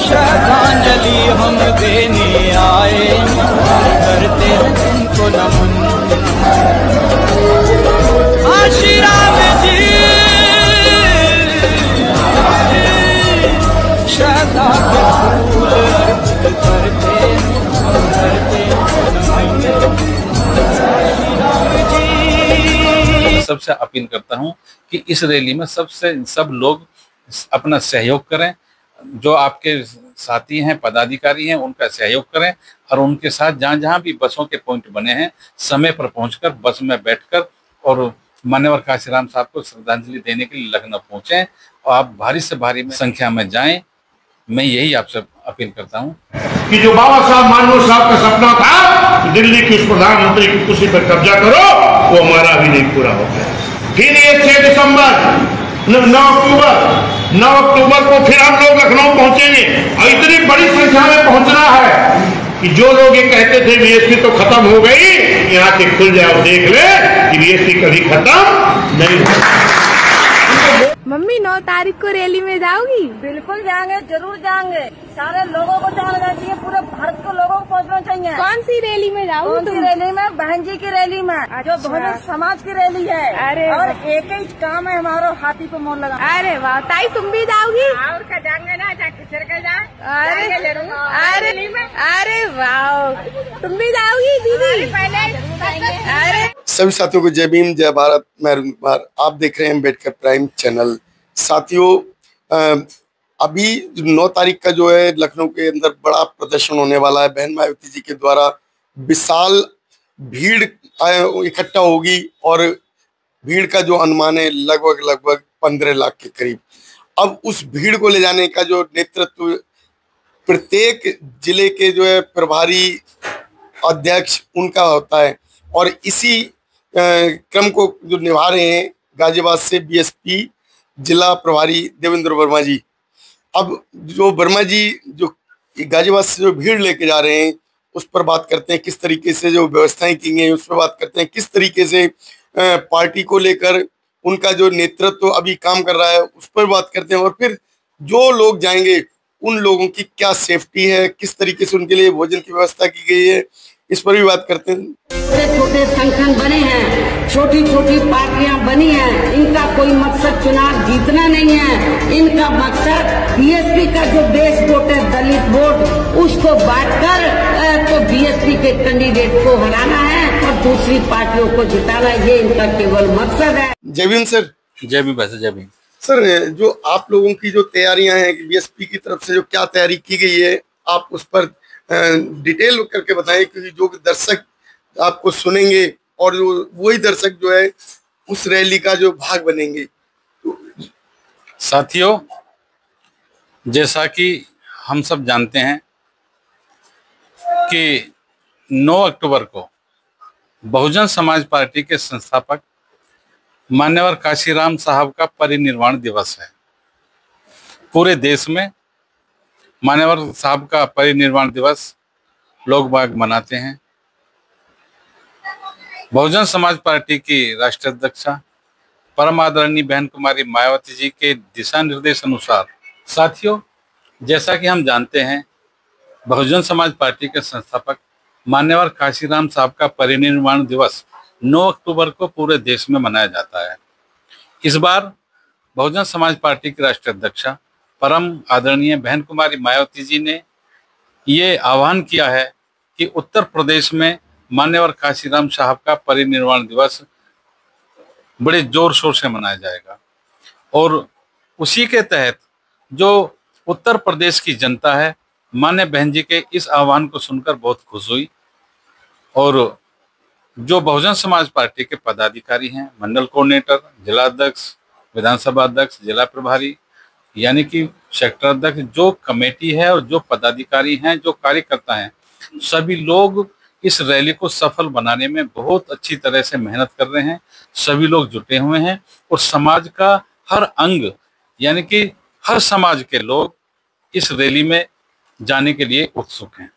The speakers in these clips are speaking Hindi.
श्रद्धांजलि हम देने आए, करते हैं तुमको नमन। श्री राम जी श्रद्धा के फूल अर्पित करते सबसे अपील करता हूं कि इस रैली में सब लोग अपना सहयोग करें। जो आपके साथी हैं, पदाधिकारी हैं, उनका सहयोग करें और उनके साथ जहां भी बसों के पॉइंट बने हैं समय पर पहुंचकर बस में बैठकर और मान्यवर काशीराम साहब को श्रद्धांजलि देने के लिए लखनऊ पहुंचे और आप भारी से भारी संख्या में जाएं। मैं यही आपसे अपील करता हूं कि जो बाबा साहब मानव साहब का सपना था दिल्ली के उस प्रधानमंत्री की कुर्सी पर कब्जा करो, वो हमारा भी नहीं पूरा हो गया। फिर ये 6 दिसंबर 9 अक्टूबर को फिर हम लोग लखनऊ पहुंचेंगे और इतनी बड़ी संख्या में पहुंचना है कि जो लोग ये कहते थे बीएसपी तो खत्म हो गई, यहाँ से खुल जाओ, देख ले कि बीएसपी कभी खत्म नहीं होगा। मम्मी 9 तारीख को रैली में जाओगी? बिल्कुल जाएंगे, जरूर जाएंगे। सारे लोगों को जाना चाहिए, पूरे भारत को लोगों को पहुंचना चाहिए। कौन सी रैली में जाओगी? कौन सी रैली में? बहन जी की रैली में। जो बहुजन समाज की रैली है। अरे और एक ही काम है हमारा, हाथी को मोड़ लगा। अरे वाह ताई, तुम भी जाओगी? और का जाएंगे ना, अरे वाह, तुम भी जाओगी दीदी? अरे सभी साथियों को जय भीम, जय भारत। मैं अरुण कुमार, आप देख रहे हैं अम्बेडकर प्राइम चैनल। साथियों, अभी 9 तारीख का जो है लखनऊ के अंदर बड़ा प्रदर्शन होने वाला है। बहन मायावती जी के द्वारा विशाल भीड़ इकट्ठा होगी और भीड़ का जो अनुमान है लगभग 15 लाख के करीब। अब उस भीड़ को ले जाने का जो नेतृत्व प्रत्येक जिले के जो है प्रभारी अध्यक्ष उनका होता है और इसी क्रम को जो निभा रहे हैं गाजियाबाद से बीएसपी जिला प्रभारी देवेंद्र वर्मा जी। अब जो वर्मा जी जो गाजियाबाद से जो भीड़ लेके जा रहे हैं उस पर बात करते हैं, किस तरीके से जो व्यवस्थाएं की गई हैं उस पर बात करते हैं, किस तरीके से पार्टी को लेकर उनका जो नेतृत्व अभी काम कर रहा है उस पर बात करते हैं और फिर जो लोग जाएंगे उन लोगों की क्या सेफ्टी है, किस तरीके से उनके लिए भोजन की व्यवस्था की गई है, इस पर भी बात करते हैं। छोटे संगठन बने हैं, छोटी छोटी पार्टियां बनी हैं, इनका कोई मकसद चुनाव जीतना नहीं है। इनका मकसद बीएसपी का जो बेस वोट है, दलित वोट, उसको बांटकर तो बीएसपी के कैंडिडेट को हराना है और दूसरी पार्टियों को जिताना, ये इनका केवल मकसद है। जय भीम सर। जय भीम। वैसे जय भीम सर, जो आप लोगों की जो तैयारियां हैं बीएसपी की तरफ से जो क्या तैयारी की गई है, आप उस पर डिटेल करके बताएं, क्योंकि जो दर्शक आपको सुनेंगे और जो वही दर्शक जो है उस रैली का जो भाग बनेंगे। साथियों, जैसा कि हम सब जानते हैं कि 9 अक्टूबर को बहुजन समाज पार्टी के संस्थापक मान्यवर काशीराम साहब का परिनिर्वाण दिवस है। पूरे देश में मान्यवर साहब का परिनिर्वाण दिवस लोग बाग मनाते हैं। बहुजन समाज पार्टी की राष्ट्रीय अध्यक्षा परम आदरणीय बहन कुमारी मायावती जी के दिशा निर्देश अनुसार, साथियों, जैसा कि हम जानते हैं बहुजन समाज पार्टी के संस्थापक मान्यवर काशीराम साहब का परिनिर्वाण दिवस 9 अक्टूबर को पूरे देश में मनाया जाता है। इस बार बहुजन समाज पार्टी की राष्ट्रीय अध्यक्षा परम आदरणीय बहन कुमारी मायावती जी ने ये आह्वान किया है कि उत्तर प्रदेश में मान्यवर काशीराम साहब का परिनिर्वाण दिवस बड़े जोर शोर से मनाया जाएगा और उसी के तहत जो उत्तर प्रदेश की जनता है मान्य बहन जी के इस आह्वान को सुनकर बहुत खुश हुई और जो बहुजन समाज पार्टी के पदाधिकारी हैं, मंडल कोऑर्डिनेटर, जिला अध्यक्ष, विधानसभा अध्यक्ष, जिला प्रभारी यानी कि सेक्टर अध्यक्ष, जो कमेटी है और जो पदाधिकारी हैं, जो कार्यकर्ता हैं, सभी लोग इस रैली को सफल बनाने में बहुत अच्छी तरह से मेहनत कर रहे हैं। सभी लोग जुटे हुए हैं और समाज का हर अंग यानी कि हर समाज के लोग इस रैली में जाने के लिए उत्सुक हैं।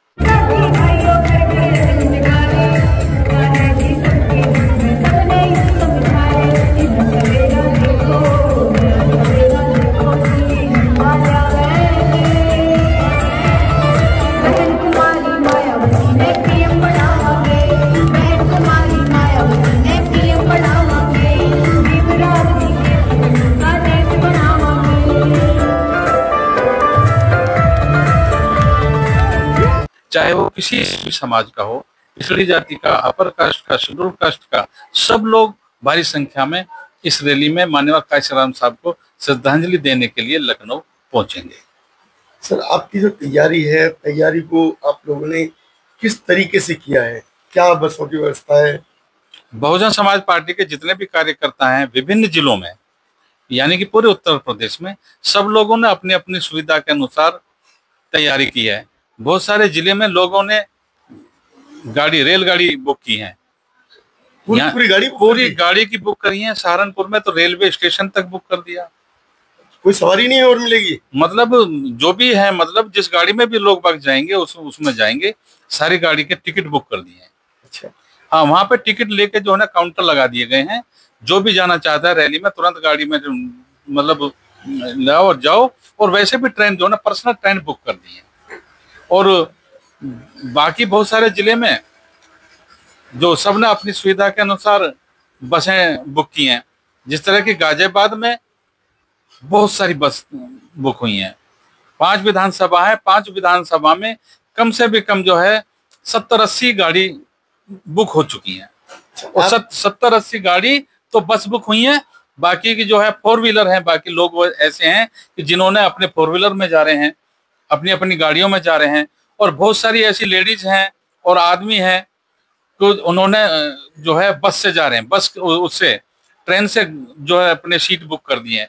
चाहे वो किसी भी समाज का हो, पिछड़ी जाति का, अपर कास्ट का, शेड्यूल कास्ट का, सब लोग भारी संख्या में इस रैली में माननीय काशीराम साहब को श्रद्धांजलि देने के लिए लखनऊ पहुंचेंगे। सर, आपकी जो तैयारी है, तैयारी को आप लोगों ने किस तरीके से किया है? क्या बसों की व्यवस्था है? बहुजन समाज पार्टी के जितने भी कार्यकर्ता हैं विभिन्न जिलों में, यानी कि पूरे उत्तर प्रदेश में, सब लोगों ने अपनी अपनी सुविधा के अनुसार तैयारी की है। बहुत सारे जिले में लोगों ने रेलगाड़ी बुक की है, पूरी गाड़ी की बुक करी है। सहारनपुर में तो रेलवे स्टेशन तक बुक कर दिया। कोई सवारी नहीं और मिलेगी? मतलब जो भी है, मतलब जिस गाड़ी में भी लोग बाग जाएंगे उसमें जाएंगे। सारी गाड़ी के टिकट बुक कर दिए हैं। अच्छा। हाँ, वहां पे टिकट लेके जो है ना काउंटर लगा दिए गए हैं। जो भी जाना चाहता है रैली में तुरंत गाड़ी में मतलब लाओ और जाओ। और वैसे भी ट्रेन जो है ना पर्सनल ट्रेन बुक कर दी है। और बाकी बहुत सारे जिले में जो सबने अपनी सुविधा के अनुसार बसें बुक की हैं। जिस तरह की गाजियाबाद में बहुत सारी बस बुक हुई हैं। 5 विधानसभा है, 5 विधानसभा में कम से भी कम जो है 70-80 गाड़ी बुक हो चुकी हैं। और 70-80 गाड़ी तो बस बुक हुई हैं। बाकी की जो है 4 व्हीलर हैं। बाकी लोग ऐसे हैं कि जिन्होंने अपने 4 व्हीलर में जा रहे हैं, अपनी अपनी गाड़ियों में जा रहे हैं। और बहुत सारी ऐसी लेडीज हैं और आदमी हैं तो उन्होंने जो है बस से जा रहे हैं। बस उससे ट्रेन से जो है अपने सीट बुक कर दिए हैं,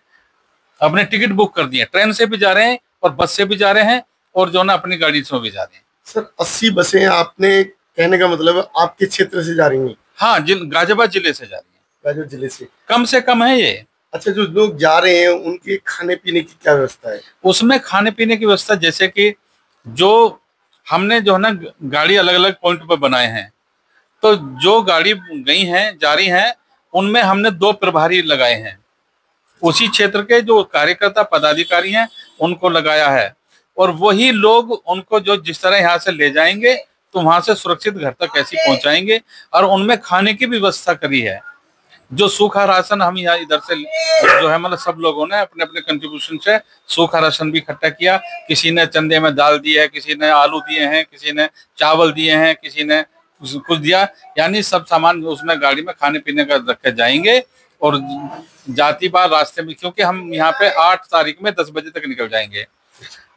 अपने टिकट बुक कर दिए। ट्रेन से भी जा रहे हैं और बस से भी जा रहे हैं और जो ना अपनी गाड़ी से भी जा रहे हैं। सर, 80 बसें आपने कहने का मतलब आपके क्षेत्र से जा रही हैं? हाँ, गाजियाबाद जिले से जा रही है। गाजियाबाद जिले से कम है ये। अच्छा, जो लोग जा रहे हैं उनके खाने पीने की क्या व्यवस्था है? उसमें खाने पीने की व्यवस्था जैसे कि जो हमने जो है ना गाड़ी अलग अलग पॉइंट पर बनाए हैं। तो जो गाड़ी गई हैं, जा रही हैं, उनमें हमने 2 प्रभारी लगाए हैं। उसी क्षेत्र के जो कार्यकर्ता पदाधिकारी हैं उनको लगाया है। और वही लोग उनको जो जिस तरह यहाँ से ले जाएंगे तो वहां से सुरक्षित घर तक कैसे पहुंचाएंगे। और उनमें खाने की भी व्यवस्था करी है। जो सूखा राशन हम यहाँ इधर से जो है मतलब सब लोगों ने अपने अपने कंट्रीब्यूशन से सूखा राशन भी इकट्ठा किया। किसी ने चंदे में दाल दी है, किसी ने आलू दिए हैं, किसी ने चावल दिए हैं, किसी ने कुछ दिया। यानी सब सामान उसमें गाड़ी में खाने पीने का रख के जाएंगे। और जाती बार रास्ते में, क्योंकि हम यहाँ पे 8 तारीख में 10 बजे तक निकल जाएंगे।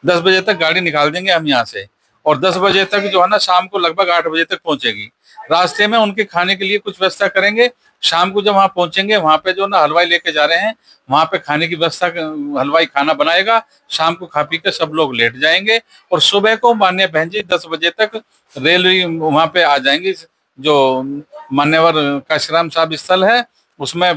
10 बजे तक गाड़ी निकाल देंगे हम यहाँ से और 10 बजे तक जो है ना शाम को लगभग 8 बजे तक पहुंचेगी। रास्ते में उनके खाने के लिए कुछ व्यवस्था करेंगे। शाम को जब वहाँ पहुंचेंगे वहाँ पे जो ना हलवाई लेके जा रहे हैं, वहाँ पे खाने की व्यवस्था, हलवाई खाना बनाएगा। शाम को खा पी के सब लोग लेट जाएंगे और सुबह को माननीय बहन जी 10 बजे तक रेलवे वहाँ पे आ जाएंगे। जो मान्यवर काशीराम साहब स्थल है उसमें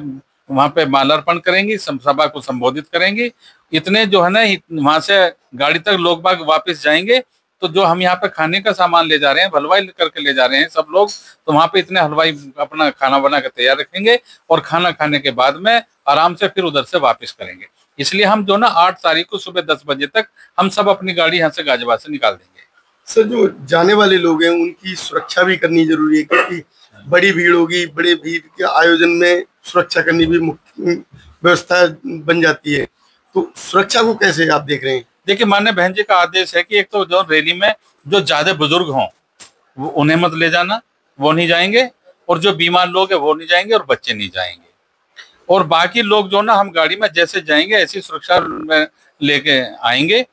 वहाँ पे माल्यार्पण करेंगी, सभा को संबोधित करेंगी। इतने जो है ना वहाँ से गाड़ी तक लोग बाग वापस जाएंगे। तो जो हम यहाँ पे खाने का सामान ले जा रहे हैं, हलवाई करके ले जा रहे हैं सब लोग, तो वहाँ पे इतने हलवाई अपना खाना बना कर तैयार रखेंगे और खाना खाने के बाद में आराम से फिर उधर से वापस करेंगे। इसलिए हम जो ना 8 तारीख को सुबह 10 बजे तक हम सब अपनी गाड़ी यहाँ से गाजियाबाद से निकाल देंगे। सर, जो जाने वाले लोग हैं उनकी सुरक्षा भी करनी जरूरी है, क्योंकि बड़ी भीड़ होगी। बड़े भीड़ के आयोजन में सुरक्षा करनी भी मुख्य व्यवस्था बन जाती है। तो सुरक्षा को कैसे आप देख रहे हैं? देखिए, माननीय बहन जी का आदेश है कि एक तो जो रैली में जो ज्यादा बुजुर्ग हों वो उन्हें मत ले जाना, वो नहीं जाएंगे। और जो बीमार लोग हैं वो नहीं जाएंगे और बच्चे नहीं जाएंगे। और बाकी लोग जो ना हम गाड़ी में जैसे जाएंगे ऐसी सुरक्षा में लेके आएंगे।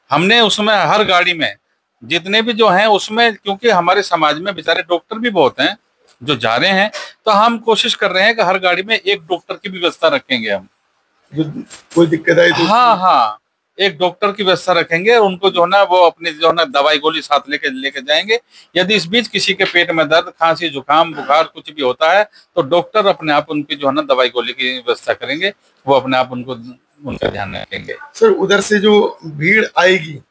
हमने उसमें हर गाड़ी में जितने भी जो हैं उसमें, क्योंकि हमारे समाज में बेचारे डॉक्टर भी बहुत हैं जो जा रहे हैं, तो हम कोशिश कर रहे हैं कि हर गाड़ी में एक डॉक्टर की भी व्यवस्था रखेंगे। हम जो कोई दिक्कत आई तो हाँ, एक डॉक्टर की व्यवस्था रखेंगे और उनको जो है ना वो अपनी जो है ना दवाई गोली साथ लेके जाएंगे। यदि इस बीच किसी के पेट में दर्द, खांसी, जुकाम, बुखार कुछ भी होता है तो डॉक्टर अपने आप उनकी जो है ना दवाई गोली की व्यवस्था करेंगे। वो अपने आप उनका ध्यान रखेंगे। सर, उधर से जो भीड़ आएगी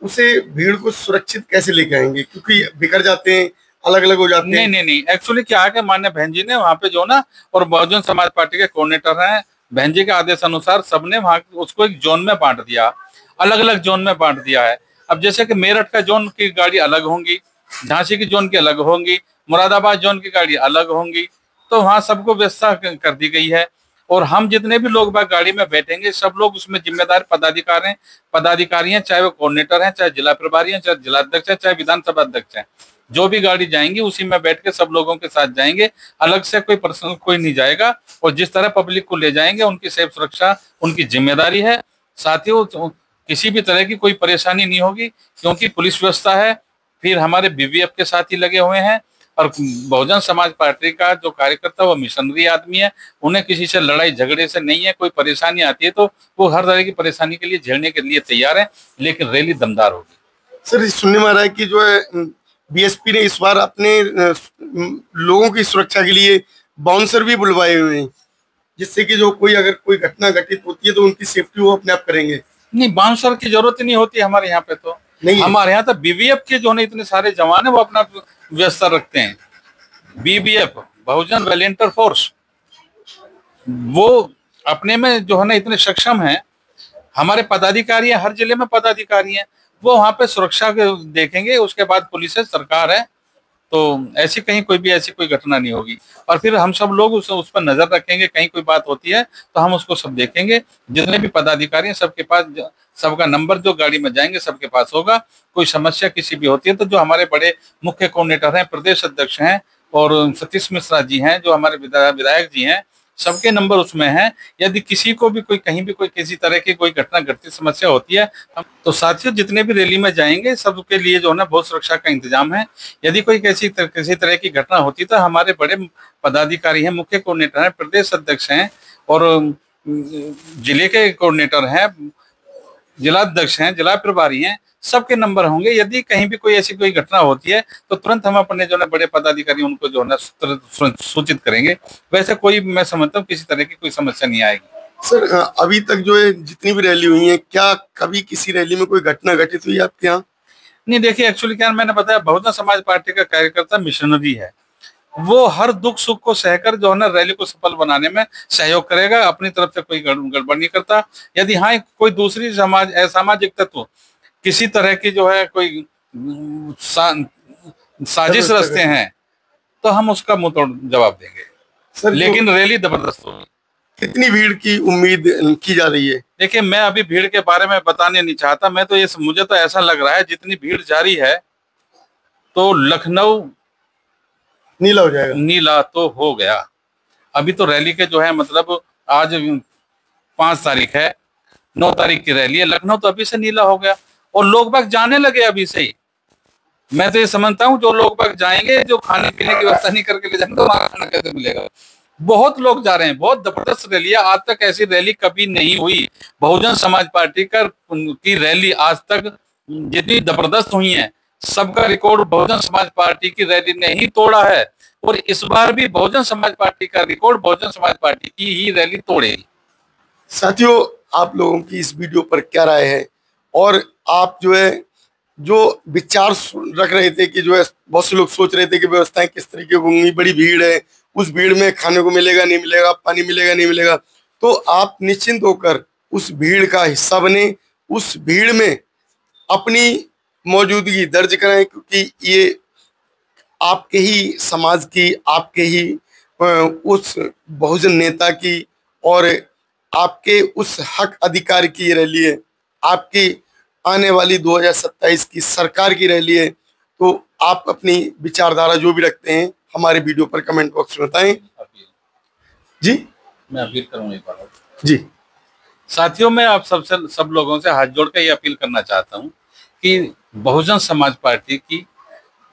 उसे भीड़ को सुरक्षित कैसे लेके आएंगे? क्योंकि बिखर जाते हैं, अलग अलग हो जाते हैं। नहीं, एक्चुअली क्या है कि माननीय बहन जी ने वहाँ पे जो ना, और बहुजन समाज पार्टी के कोऑर्डिनेटर हैं, बहन जी के आदेश अनुसार सबने वहां उसको एक जोन में बांट दिया, अलग अलग जोन में बांट दिया है। अब जैसे कि मेरठ का जोन की गाड़ी अलग होंगी, झांसी की जोन की अलग होंगी, मुरादाबाद जोन की गाड़ी अलग होंगी। तो वहां सबको व्यवस्था कर दी गई है। और हम जितने भी लोग बाग गाड़ी में बैठेंगे सब लोग उसमें जिम्मेदार पदाधिकारी हैं, चाहे वो कोऑर्डिनेटर हैं, चाहे जिला प्रभारी हैं, चाहे जिलाध्यक्ष हैं, चाहे विधानसभा अध्यक्ष हैं। जो भी गाड़ी जाएंगी उसी में बैठ के सब लोगों के साथ जाएंगे, अलग से कोई पर्सनल कोई नहीं जाएगा। और जिस तरह पब्लिक को ले जाएंगे उनकी सेफ सुरक्षा उनकी जिम्मेदारी है। साथियों, किसी भी तरह की कोई परेशानी नहीं होगी क्योंकि पुलिस व्यवस्था है, फिर हमारे बीवीएफ के साथ ही लगे हुए हैं। और बहुजन समाज पार्टी का जो कार्यकर्ता वो मिशनरी आदमी है, उन्हें किसी से लड़ाई झगड़े से नहीं है। कोई परेशानी आती है तो वो हर तरह की परेशानी के लिए झेलने के लिए तैयार है, लेकिन रैली दमदार होगी। सर, सुनने में आ रहा है कि जो है बीएसपी ने इस बार अपने लोगों की सुरक्षा के लिए बाउंसर भी बुलवाए हुए हैं, जिससे कि जो कोई अगर कोई घटना घटित होती है तो उनकी सेफ्टी वो अपने आप करेंगे। नहीं, बाउंसर की जरूरत ही नहीं होती हमारे यहाँ पे। तो नहीं, हमारे यहाँ तो बीवीएफ के जो है इतने सारे जवान है वो अपना व्यवस्था रखते हैं। बीबीएफ, बहुजन वॉलेंटियर फोर्स, वो अपने में जो है ना इतने सक्षम हैं। हमारे पदाधिकारी हैं, हर जिले में पदाधिकारी हैं, वो वहां पे सुरक्षा के देखेंगे। उसके बाद पुलिस है, सरकार है, तो ऐसी कहीं कोई भी ऐसी कोई घटना नहीं होगी। और फिर हम सब लोग उस पर नजर रखेंगे, कहीं कोई बात होती है तो हम उसको सब देखेंगे। जितने भी पदाधिकारी हैं सबके पास सबका नंबर जो गाड़ी में जाएंगे सबके पास होगा। कोई समस्या किसी भी होती है तो जो हमारे बड़े मुख्य कोऑर्डिनेटर हैं, प्रदेश अध्यक्ष हैं और सतीश मिश्रा जी हैं जो हमारे विधायक जी हैं, सबके नंबर उसमें हैं। यदि किसी को भी कोई कहीं भी कोई किसी तरह की कोई घटना घटती समस्या होती है तो साथियों जितने भी रैली में जाएंगे सबके लिए जो है ना बहुत सुरक्षा का इंतजाम है। यदि कोई किसी तरह की घटना होती तो हमारे बड़े पदाधिकारी हैं, मुख्य कोऑर्डिनेटर हैं, प्रदेश अध्यक्ष हैं और जिले के कोऑर्डिनेटर हैं, जिलाध्यक्ष हैं, जिला प्रभारी हैं, सबके नंबर होंगे। यदि कहीं भी कोई ऐसी कोई घटना होती है तो तुरंत हम अपने जो है बड़े पदाधिकारी उनको जो है सूचित करेंगे। वैसे कोई मैं समझता हूँ किसी तरह की कोई समस्या नहीं आएगी। सर, अभी तक जो है जितनी भी रैली हुई है, क्या कभी किसी रैली में कोई घटना घटित हुई आपके यहाँ? नहीं, देखिए एक्चुअली क्या मैंने बताया, बहुजन समाज पार्टी का कार्यकर्ता मिशनरी है। वो हर दुख सुख को सहकर जो है ना रैली को सफल बनाने में सहयोग करेगा, अपनी तरफ से कोई गड़बड़ नहीं करता। यदि हाँ कोई दूसरी असामाजिक तत्व किसी तरह की जो है कोई साजिश रचते हैं तो हम उसका मुंह तोड़ जवाब देंगे सर, लेकिन रैली जबरदस्त होगी। कितनी भीड़ की उम्मीद की जा रही है? देखिए, मैं अभी भीड़ के बारे में बताने नहीं चाहता। मैं तो मुझे तो ऐसा लग रहा है जितनी भीड़ जारी है तो लखनऊ नीला हो जाएगा। नीला तो हो गया। अभी तो रैली के जो है मतलब आज 5 तारीख है, 9 तारीख की रैली है। लखनऊ तो अभी से नीला हो गया और लोग बाग जाने लगे अभी से ही। मैं तो ये समझता हूँ जो लोग बाग जाएंगे, जो खाने पीने की व्यवस्था नहीं करके ले जाएंगे तो वहां खाना कैसे मिलेगा। बहुत लोग जा रहे हैं, बहुत जबरदस्त रैली है। आज तक ऐसी रैली कभी नहीं हुई। बहुजन समाज पार्टी की रैली आज तक जितनी जबरदस्त हुई है सबका रिकॉर्ड बहुजन समाज पार्टी की रैली ने ही तोड़ा है। और इस बार भी बहुजन समाज पार्टी का रिकॉर्ड बहुजन समाज पार्टी की ही रैली तोड़ेगी। साथियों, आप लोगों की इस वीडियो पर क्या राय है? और आप जो है जो विचार रख रहे थे कि जो है बहुत से लोग सोच रहे थे कि व्यवस्थाएं किस तरीके की होंगी, बड़ी भीड़ है, उस भीड़ में खाने को मिलेगा नहीं मिलेगा, पानी मिलेगा नहीं मिलेगा, तो आप निश्चिंत होकर उस भीड़ का हिस्सा बने, उस भीड़ में अपनी मौजूदगी दर्ज कराएं, क्योंकि ये आपके ही समाज की, आपके ही उस बहुजन नेता की और आपके उस हक अधिकार की रैली है, आपकी आने वाली 2027 की सरकार की रैली है। तो आप अपनी विचारधारा जो भी रखते हैं हमारे वीडियो पर कमेंट बॉक्स में बताएं। जी, मैं अपील करूंगा जी साथियों, मैं आप सब लोगों से हाथ जोड़ कर ये अपील करना चाहता हूं कि बहुजन समाज पार्टी की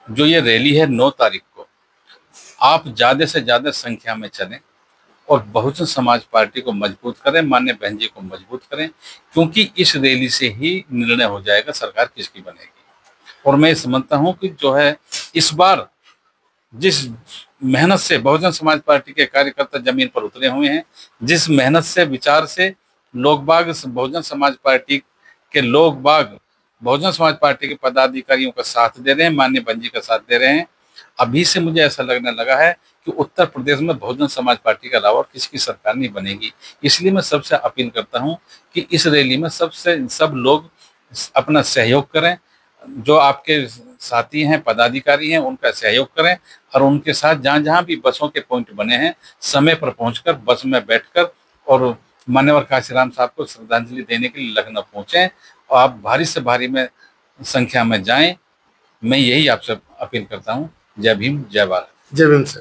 जो ये रैली है 9 तारीख को, आप ज्यादा से ज्यादा संख्या में चलें और बहुजन समाज पार्टी को मजबूत करें, माननीय बहन जी को मजबूत करें, क्योंकि इस रैली से ही निर्णय हो जाएगा सरकार किसकी बनेगी। और मैं समझता हूं कि जो है इस बार जिस मेहनत से बहुजन समाज पार्टी के कार्यकर्ता जमीन पर उतरे हुए हैं, जिस मेहनत से विचार से लोग बाग बहुजन समाज पार्टी के लोग बाग बहुजन समाज पार्टी के पदाधिकारियों का साथ दे रहे हैं, माननीय बहन जी का साथ दे रहे हैं, अभी से मुझे ऐसा लगने लगा है कि उत्तर प्रदेश में बहुजन समाज पार्टी के अलावा और किसकी सरकार नहीं बनेगी। इसलिए मैं सबसे अपील करता हूं कि इस रैली में सब लोग अपना सहयोग करें। जो आपके साथी हैं, पदाधिकारी हैं, उनका सहयोग करें और उनके साथ जहां जहां भी बसों के पॉइंट बने हैं समय पर पहुंचकर बस में बैठकर और मान्यवर काशीराम साहब को श्रद्धांजलि देने के लिए लखनऊ पहुंचे और आप भारी से भारी में संख्या में जाएं। मैं यही आपसे अपील करता हूं। जय भीम, जय भारत। जय भीम सर।